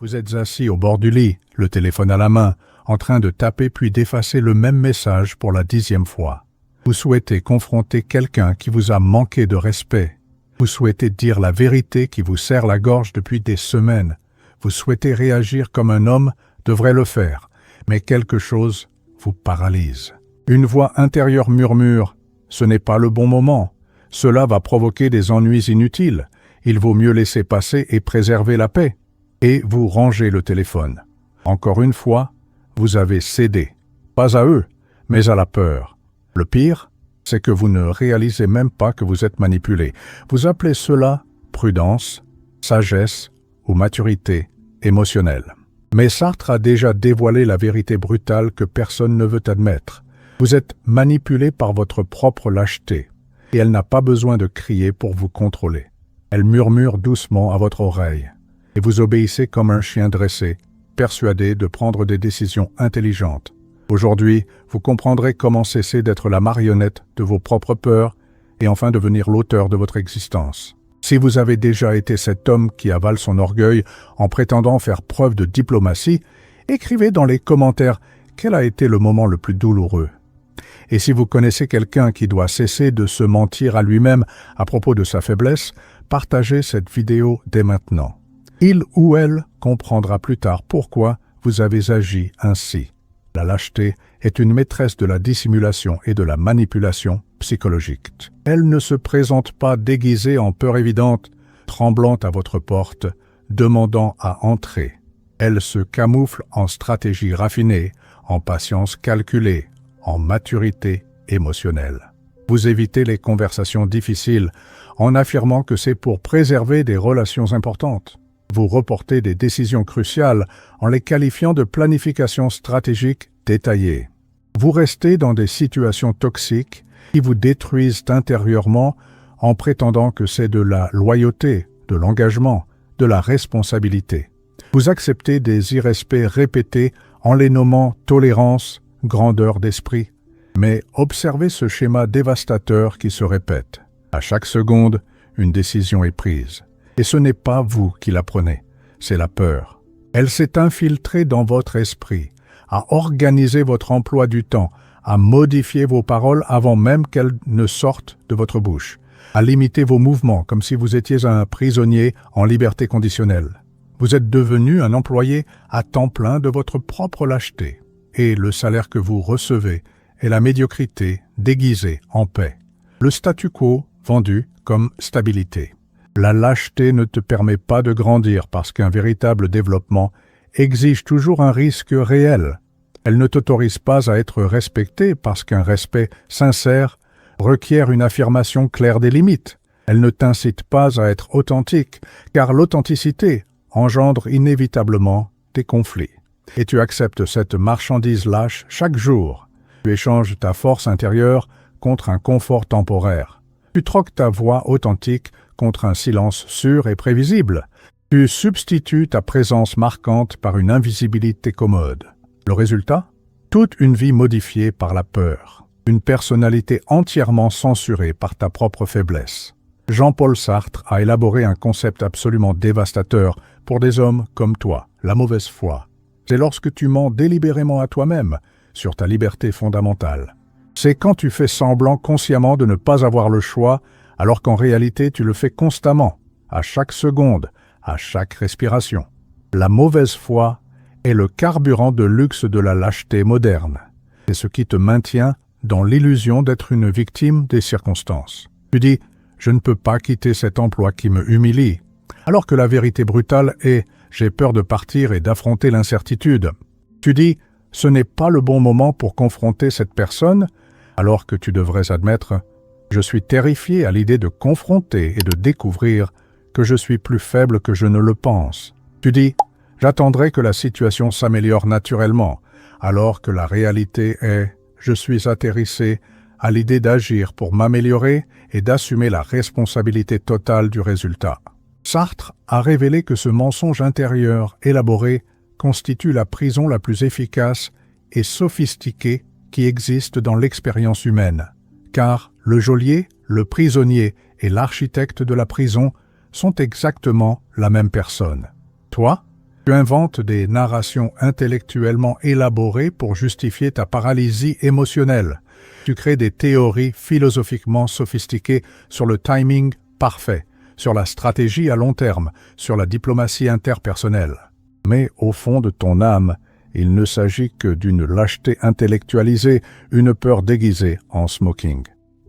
Vous êtes assis au bord du lit, le téléphone à la main, en train de taper puis d'effacer le même message pour la 10e fois. Vous souhaitez confronter quelqu'un qui vous a manqué de respect. Vous souhaitez dire la vérité qui vous serre la gorge depuis des semaines. Vous souhaitez réagir comme un homme devrait le faire, mais quelque chose vous paralyse. Une voix intérieure murmure « Ce n'est pas le bon moment. Cela va provoquer des ennuis inutiles. Il vaut mieux laisser passer et préserver la paix. » Et vous rangez le téléphone. Encore une fois, vous avez cédé. Pas à eux, mais à la peur. Le pire, c'est que vous ne réalisez même pas que vous êtes manipulé. Vous appelez cela prudence, sagesse ou maturité émotionnelle. Mais Sartre a déjà dévoilé la vérité brutale que personne ne veut admettre. Vous êtes manipulé par votre propre lâcheté, et elle n'a pas besoin de crier pour vous contrôler. Elle murmure doucement à votre oreille, et vous obéissez comme un chien dressé, persuadé de prendre des décisions intelligentes. Aujourd'hui, vous comprendrez comment cesser d'être la marionnette de vos propres peurs et enfin devenir l'auteur de votre existence. Si vous avez déjà été cet homme qui avale son orgueil en prétendant faire preuve de diplomatie, écrivez dans les commentaires quel a été le moment le plus douloureux. Et si vous connaissez quelqu'un qui doit cesser de se mentir à lui-même à propos de sa faiblesse, partagez cette vidéo dès maintenant. Il ou elle comprendra plus tard pourquoi vous avez agi ainsi. La lâcheté est une maîtresse de la dissimulation et de la manipulation psychologique. Elle ne se présente pas déguisée en peur évidente, tremblante à votre porte, demandant à entrer. Elle se camoufle en stratégie raffinée, en patience calculée, en maturité émotionnelle. Vous évitez les conversations difficiles en affirmant que c'est pour préserver des relations importantes. Vous reportez des décisions cruciales en les qualifiant de planification stratégique détaillée. Vous restez dans des situations toxiques qui vous détruisent intérieurement en prétendant que c'est de la loyauté, de l'engagement, de la responsabilité. Vous acceptez des irrespects répétés en les nommant tolérance, grandeur d'esprit. Mais observez ce schéma dévastateur qui se répète. À chaque seconde, une décision est prise. Et ce n'est pas vous qui la prenez, c'est la peur. Elle s'est infiltrée dans votre esprit, a organisé votre emploi du temps, a modifié vos paroles avant même qu'elles ne sortent de votre bouche, a limité vos mouvements comme si vous étiez un prisonnier en liberté conditionnelle. Vous êtes devenu un employé à temps plein de votre propre lâcheté, et le salaire que vous recevez est la médiocrité déguisée en paix, le statu quo vendu comme stabilité. La lâcheté ne te permet pas de grandir parce qu'un véritable développement exige toujours un risque réel. Elle ne t'autorise pas à être respecté parce qu'un respect sincère requiert une affirmation claire des limites. Elle ne t'incite pas à être authentique car l'authenticité engendre inévitablement des conflits. Et tu acceptes cette marchandise lâche chaque jour. Tu échanges ta force intérieure contre un confort temporaire. Tu troques ta voix authentique contre un silence sûr et prévisible. Tu substitues ta présence marquante par une invisibilité commode. Le résultat ? Toute une vie modifiée par la peur. Une personnalité entièrement censurée par ta propre faiblesse. Jean-Paul Sartre a élaboré un concept absolument dévastateur pour des hommes comme toi, la mauvaise foi. C'est lorsque tu mens délibérément à toi-même sur ta liberté fondamentale. C'est quand tu fais semblant consciemment de ne pas avoir le choix, alors qu'en réalité tu le fais constamment, à chaque seconde, à chaque respiration. La mauvaise foi est le carburant de luxe de la lâcheté moderne. C'est ce qui te maintient dans l'illusion d'être une victime des circonstances. Tu dis « Je ne peux pas quitter cet emploi qui me humilie », alors que la vérité brutale est « J'ai peur de partir et d'affronter l'incertitude ». Tu dis « Ce n'est pas le bon moment pour confronter cette personne », alors que tu devrais admettre « Je suis terrifié à l'idée de confronter et de découvrir que je suis plus faible que je ne le pense. » Tu dis « J'attendrai que la situation s'améliore naturellement », alors que la réalité est « Je suis atterrissé à l'idée d'agir pour m'améliorer et d'assumer la responsabilité totale du résultat. » Sartre a révélé que ce mensonge intérieur élaboré constitue la prison la plus efficace et sophistiquée qui existe dans l'expérience humaine, car le geôlier, le prisonnier et l'architecte de la prison sont exactement la même personne. Toi, Tu inventes des narrations intellectuellement élaborées pour justifier ta paralysie émotionnelle. Tu crées des théories philosophiquement sophistiquées sur le timing parfait, sur la stratégie à long terme, sur la diplomatie interpersonnelle. Mais au fond de ton âme, il ne s'agit que d'une lâcheté intellectualisée, une peur déguisée en smoking.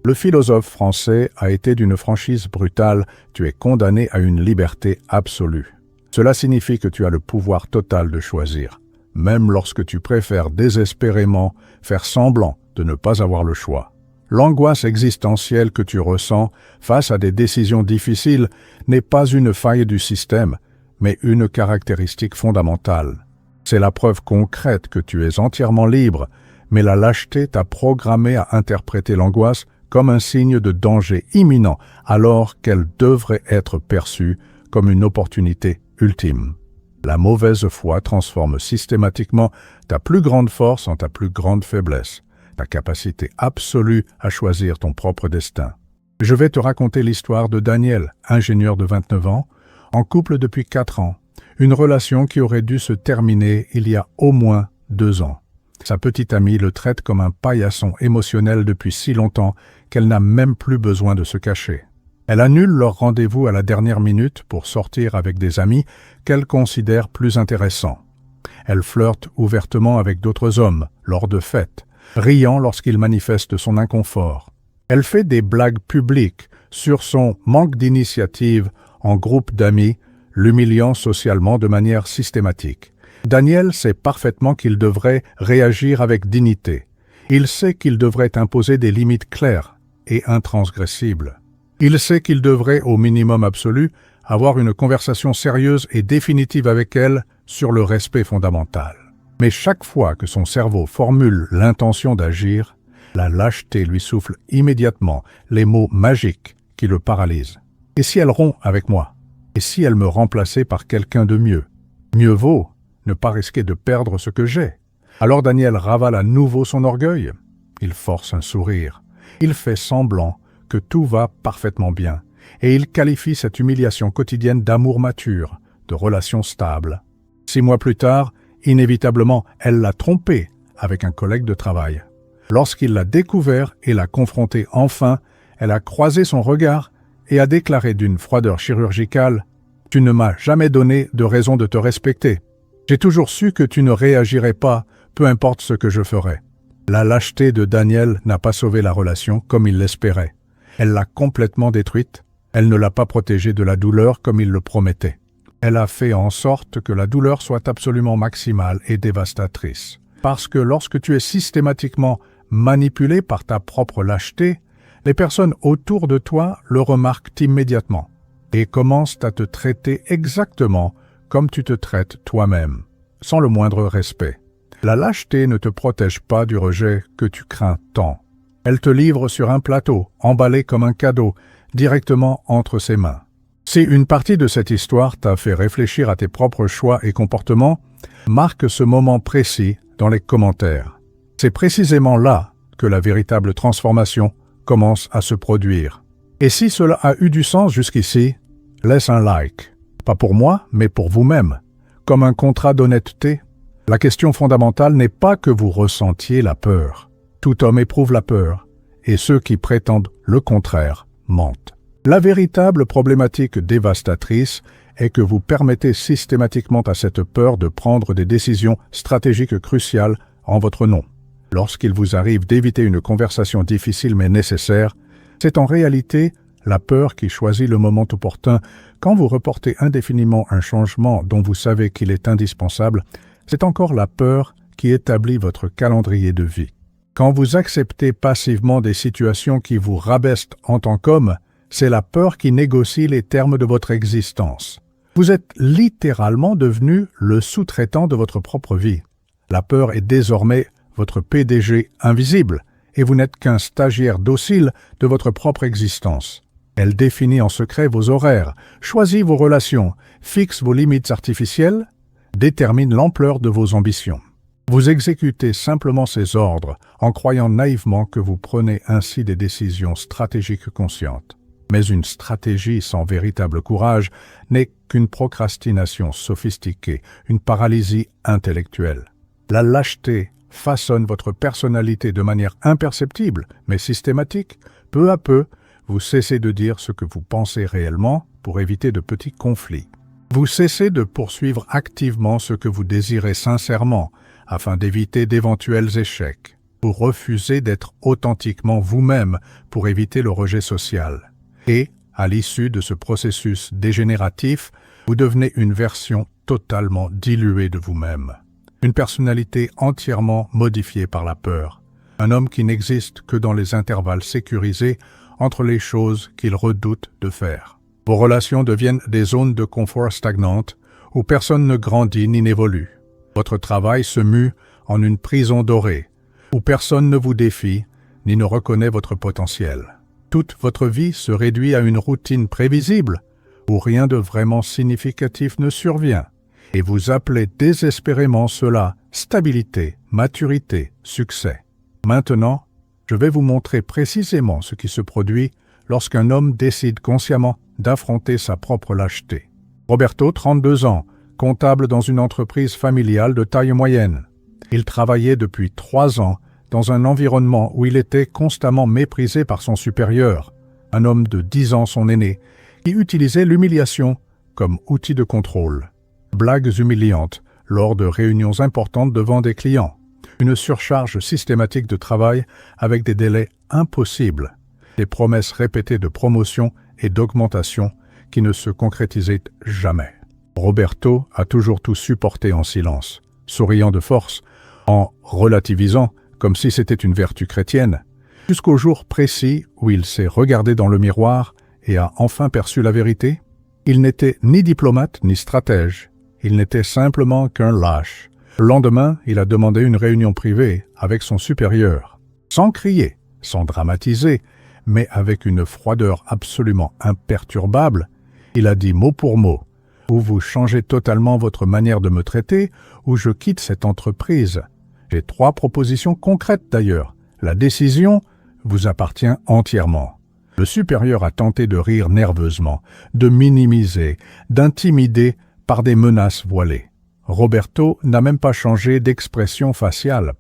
Le philosophe français a été d'une franchise brutale, tu es condamné à une liberté absolue. Cela signifie que tu as le pouvoir total de choisir, même lorsque tu préfères désespérément faire semblant de ne pas avoir le choix. L'angoisse existentielle que tu ressens face à des décisions difficiles n'est pas une faille du système, mais une caractéristique fondamentale. C'est la preuve concrète que tu es entièrement libre, mais la lâcheté t'a programmé à interpréter l'angoisse comme un signe de danger imminent, alors qu'elle devrait être perçue comme une opportunité ultime. La mauvaise foi transforme systématiquement ta plus grande force en ta plus grande faiblesse, ta capacité absolue à choisir ton propre destin. Je vais te raconter l'histoire de Daniel, ingénieur de 29 ans, en couple depuis 4 ans, une relation qui aurait dû se terminer il y a au moins 2 ans. Sa petite amie le traite comme un paillasson émotionnel depuis si longtemps qu'elle n'a même plus besoin de se cacher. Elle annule leur rendez-vous à la dernière minute pour sortir avec des amis qu'elle considère plus intéressants. Elle flirte ouvertement avec d'autres hommes lors de fêtes, riant lorsqu'il manifeste son inconfort. Elle fait des blagues publiques sur son manque d'initiative en groupe d'amis, l'humiliant socialement de manière systématique. Daniel sait parfaitement qu'il devrait réagir avec dignité. Il sait qu'il devrait imposer des limites claires et intransgressibles. Il sait qu'il devrait, au minimum absolu, avoir une conversation sérieuse et définitive avec elle sur le respect fondamental. Mais chaque fois que son cerveau formule l'intention d'agir, la lâcheté lui souffle immédiatement les mots magiques qui le paralysent. Et si elle rompt avec moi? Et si elle me remplaçait par quelqu'un de mieux? Mieux vaut ne pas risquer de perdre ce que j'ai. Alors Daniel ravale à nouveau son orgueil. Il force un sourire. Il fait semblant que tout va parfaitement bien, et il qualifie cette humiliation quotidienne d'amour mature, de relation stable. 6 mois plus tard, inévitablement, elle l'a trompé avec un collègue de travail. Lorsqu'il l'a découvert et l'a confronté enfin, elle a croisé son regard et a déclaré d'une froideur chirurgicale « Tu ne m'as jamais donné de raison de te respecter. J'ai toujours su que tu ne réagirais pas, peu importe ce que je ferais. » La lâcheté de Daniel n'a pas sauvé la relation comme il l'espérait. Elle l'a complètement détruite, elle ne l'a pas protégée de la douleur comme il le promettait. Elle a fait en sorte que la douleur soit absolument maximale et dévastatrice. Parce que lorsque tu es systématiquement manipulé par ta propre lâcheté, les personnes autour de toi le remarquent immédiatement et commencent à te traiter exactement comme tu te traites toi-même, sans le moindre respect. La lâcheté ne te protège pas du rejet que tu crains tant. Elle te livre sur un plateau, emballé comme un cadeau, directement entre ses mains. Si une partie de cette histoire t'a fait réfléchir à tes propres choix et comportements, marque ce moment précis dans les commentaires. C'est précisément là que la véritable transformation commence à se produire. Et si cela a eu du sens jusqu'ici, laisse un like. Pas pour moi, mais pour vous-même. Comme un contrat d'honnêteté. La question fondamentale n'est pas que vous ressentiez la peur. Tout homme éprouve la peur, et ceux qui prétendent le contraire mentent. La véritable problématique dévastatrice est que vous permettez systématiquement à cette peur de prendre des décisions stratégiques cruciales en votre nom. Lorsqu'il vous arrive d'éviter une conversation difficile mais nécessaire, c'est en réalité la peur qui choisit le moment opportun. Quand vous reportez indéfiniment un changement dont vous savez qu'il est indispensable, c'est encore la peur qui établit votre calendrier de vie. Quand vous acceptez passivement des situations qui vous rabaissent en tant qu'homme, c'est la peur qui négocie les termes de votre existence. Vous êtes littéralement devenu le sous-traitant de votre propre vie. La peur est désormais votre PDG invisible, et vous n'êtes qu'un stagiaire docile de votre propre existence. Elle définit en secret vos horaires, choisit vos relations, fixe vos limites artificielles, détermine l'ampleur de vos ambitions. Vous exécutez simplement ses ordres en croyant naïvement que vous prenez ainsi des décisions stratégiques conscientes. Mais une stratégie sans véritable courage n'est qu'une procrastination sophistiquée, une paralysie intellectuelle. La lâcheté façonne votre personnalité de manière imperceptible, mais systématique. Peu à peu, vous cessez de dire ce que vous pensez réellement pour éviter de petits conflits. Vous cessez de poursuivre activement ce que vous désirez sincèrement afin d'éviter d'éventuels échecs. Vous refusez d'être authentiquement vous-même pour éviter le rejet social. Et, à l'issue de ce processus dégénératif, vous devenez une version totalement diluée de vous-même. Une personnalité entièrement modifiée par la peur. Un homme qui n'existe que dans les intervalles sécurisés entre les choses qu'il redoute de faire. Vos relations deviennent des zones de confort stagnantes où personne ne grandit ni n'évolue. Votre travail se mue en une prison dorée où personne ne vous défie ni ne reconnaît votre potentiel. Toute votre vie se réduit à une routine prévisible où rien de vraiment significatif ne survient. Et vous appelez désespérément cela stabilité, maturité, succès. Maintenant, je vais vous montrer précisément ce qui se produit lorsqu'un homme décide consciemment d'affronter sa propre lâcheté. Roberto, 32 ans, comptable dans une entreprise familiale de taille moyenne. Il travaillait depuis 3 ans dans un environnement où il était constamment méprisé par son supérieur, un homme de 10 ans son aîné, qui utilisait l'humiliation comme outil de contrôle. Blagues humiliantes lors de réunions importantes devant des clients, une surcharge systématique de travail avec des délais impossibles, des promesses répétées de promotion et d'augmentation qui ne se concrétisaient jamais. Roberto a toujours tout supporté en silence, souriant de force, en relativisant comme si c'était une vertu chrétienne, jusqu'au jour précis où il s'est regardé dans le miroir et a enfin perçu la vérité. Il n'était ni diplomate ni stratège, il n'était simplement qu'un lâche. Le lendemain, il a demandé une réunion privée avec son supérieur, sans crier, sans dramatiser, mais avec une froideur absolument imperturbable. Il a dit mot pour mot: « Ou vous changez totalement votre manière de me traiter, ou je quitte cette entreprise. J'ai 3 propositions concrètes d'ailleurs. La décision vous appartient entièrement. » Le supérieur a tenté de rire nerveusement, de minimiser, d'intimider par des menaces voilées. Roberto n'a même pas changé d'expression faciale.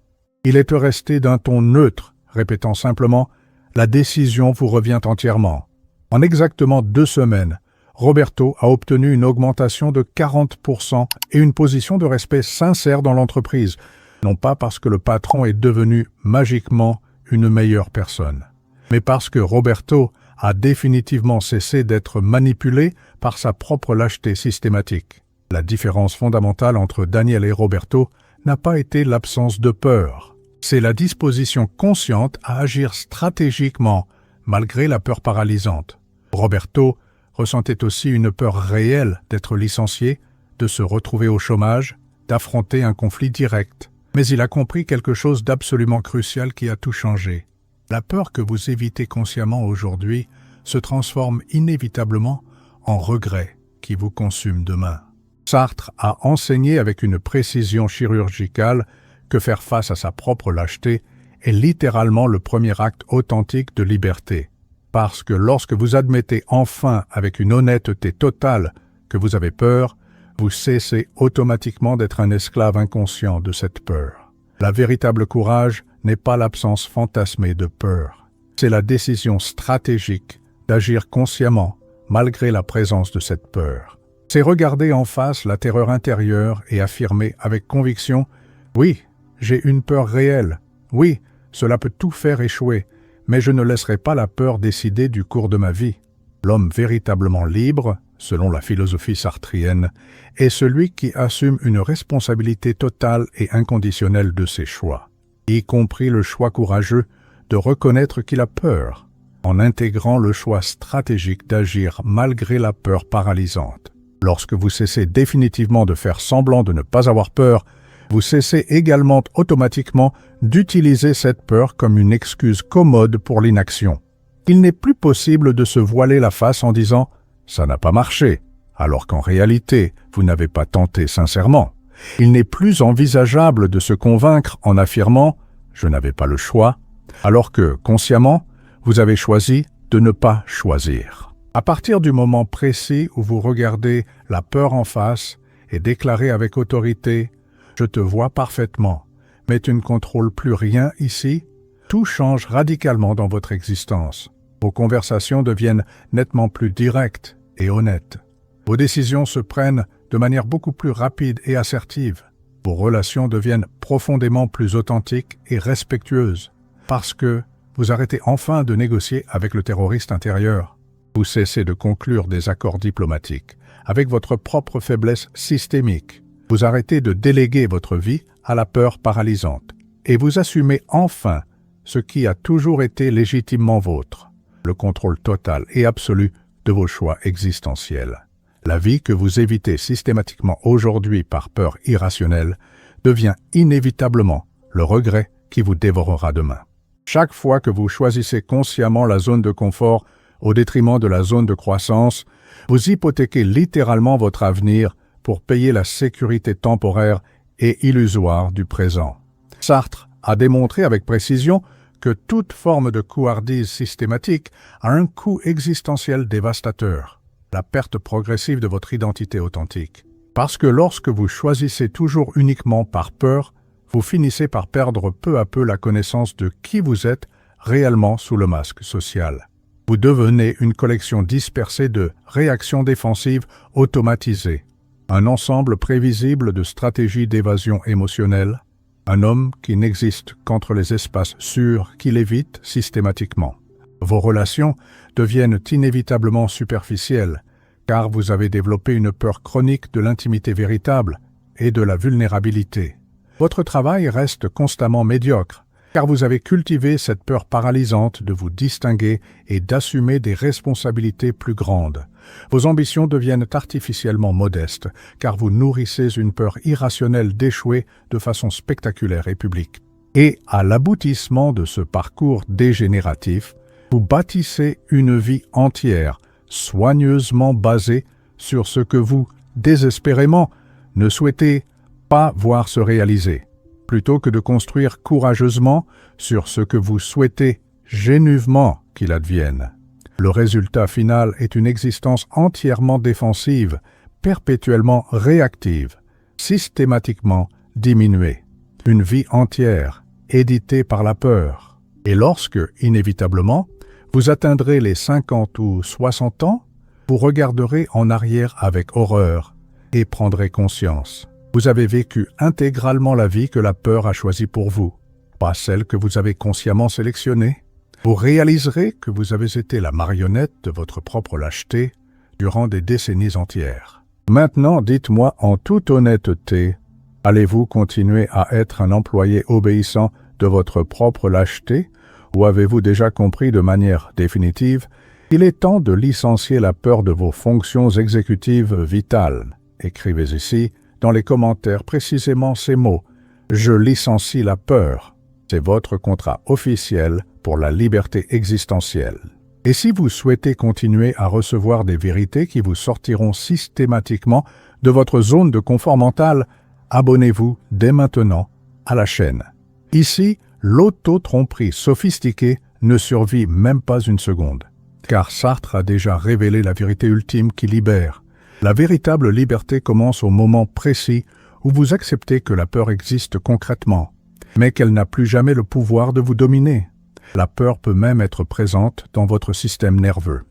Il est resté d'un ton neutre, répétant simplement « La décision vous revient entièrement ». En exactement 2 semaines, Roberto a obtenu une augmentation de 40% et une position de respect sincère dans l'entreprise, non pas parce que le patron est devenu magiquement une meilleure personne, mais parce que Roberto a définitivement cessé d'être manipulé par sa propre lâcheté systématique. La différence fondamentale entre Daniel et Roberto n'a pas été l'absence de peur. C'est la disposition consciente à agir stratégiquement malgré la peur paralysante. Roberto ressentait aussi une peur réelle d'être licencié, de se retrouver au chômage, d'affronter un conflit direct. Mais il a compris quelque chose d'absolument crucial qui a tout changé. La peur que vous évitez consciemment aujourd'hui se transforme inévitablement en regret qui vous consume demain. Sartre a enseigné avec une précision chirurgicale que faire face à sa propre lâcheté est littéralement le premier acte authentique de liberté. Parce que lorsque vous admettez enfin avec une honnêteté totale que vous avez peur, vous cessez automatiquement d'être un esclave inconscient de cette peur. La véritable courage n'est pas l'absence fantasmée de peur. C'est la décision stratégique d'agir consciemment malgré la présence de cette peur. C'est regarder en face la terreur intérieure et affirmer avec conviction « Oui, j'ai une peur réelle. Oui, cela peut tout faire échouer, mais je ne laisserai pas la peur décider du cours de ma vie. » L'homme véritablement libre, selon la philosophie sartrienne, est celui qui assume une responsabilité totale et inconditionnelle de ses choix, y compris le choix courageux de reconnaître qu'il a peur, en intégrant le choix stratégique d'agir malgré la peur paralysante. Lorsque vous cessez définitivement de faire semblant de ne pas avoir peur, vous cessez également automatiquement d'utiliser cette peur comme une excuse commode pour l'inaction. Il n'est plus possible de se voiler la face en disant « ça n'a pas marché », alors qu'en réalité, vous n'avez pas tenté sincèrement. Il n'est plus envisageable de se convaincre en affirmant « je n'avais pas le choix », alors que, consciemment, vous avez choisi de ne pas choisir. À partir du moment précis où vous regardez la peur en face et déclarez avec autorité « Je te vois parfaitement, mais tu ne contrôles plus rien ici », tout change radicalement dans votre existence. Vos conversations deviennent nettement plus directes et honnêtes. Vos décisions se prennent de manière beaucoup plus rapide et assertive. Vos relations deviennent profondément plus authentiques et respectueuses parce que vous arrêtez enfin de négocier avec le terroriste intérieur. Vous cessez de conclure des accords diplomatiques avec votre propre faiblesse systémique. Vous arrêtez de déléguer votre vie à la peur paralysante et vous assumez enfin ce qui a toujours été légitimement vôtre, le contrôle total et absolu de vos choix existentiels. La vie que vous évitez systématiquement aujourd'hui par peur irrationnelle devient inévitablement le regret qui vous dévorera demain. Chaque fois que vous choisissez consciemment la zone de confort au détriment de la zone de croissance, vous hypothéquez littéralement votre avenir pour payer la sécurité temporaire et illusoire du présent. Sartre a démontré avec précision que toute forme de couardise systématique a un coût existentiel dévastateur, la perte progressive de votre identité authentique. Parce que lorsque vous choisissez toujours uniquement par peur, vous finissez par perdre peu à peu la connaissance de qui vous êtes réellement sous le masque social. Vous devenez une collection dispersée de réactions défensives automatisées, un ensemble prévisible de stratégies d'évasion émotionnelle, un homme qui n'existe qu'entre les espaces sûrs qu'il évite systématiquement. Vos relations deviennent inévitablement superficielles, car vous avez développé une peur chronique de l'intimité véritable et de la vulnérabilité. Votre travail reste constamment médiocre, car vous avez cultivé cette peur paralysante de vous distinguer et d'assumer des responsabilités plus grandes. Vos ambitions deviennent artificiellement modestes, car vous nourrissez une peur irrationnelle d'échouer de façon spectaculaire et publique. Et à l'aboutissement de ce parcours dégénératif, vous bâtissez une vie entière, soigneusement basée sur ce que vous, désespérément, ne souhaitez pas voir se réaliser, plutôt que de construire courageusement sur ce que vous souhaitez génuvement qu'il advienne. Le résultat final est une existence entièrement défensive, perpétuellement réactive, systématiquement diminuée. Une vie entière, éditée par la peur. Et lorsque, inévitablement, vous atteindrez les 50 ou 60 ans, vous regarderez en arrière avec horreur et prendrez conscience. Vous avez vécu intégralement la vie que la peur a choisie pour vous, pas celle que vous avez consciemment sélectionnée. Vous réaliserez que vous avez été la marionnette de votre propre lâcheté durant des décennies entières. Maintenant, dites-moi en toute honnêteté, allez-vous continuer à être un employé obéissant de votre propre lâcheté ou avez-vous déjà compris de manière définitive qu'il est temps de licencier la peur de vos fonctions exécutives vitales? Écrivez ici, dans les commentaires, précisément ces mots. Je licencie la peur. C'est votre contrat officiel pour la liberté existentielle. Et si vous souhaitez continuer à recevoir des vérités qui vous sortiront systématiquement de votre zone de confort mental, abonnez-vous dès maintenant à la chaîne. Ici, l'auto-tromperie sophistiquée ne survit même pas une seconde, car Sartre a déjà révélé la vérité ultime qui libère. La véritable liberté commence au moment précis où vous acceptez que la peur existe concrètement, mais qu'elle n'a plus jamais le pouvoir de vous dominer. La peur peut même être présente dans votre système nerveux.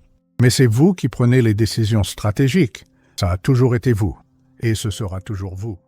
Mais c'est vous qui prenez les décisions stratégiques. Ça a toujours été vous, et ce sera toujours vous.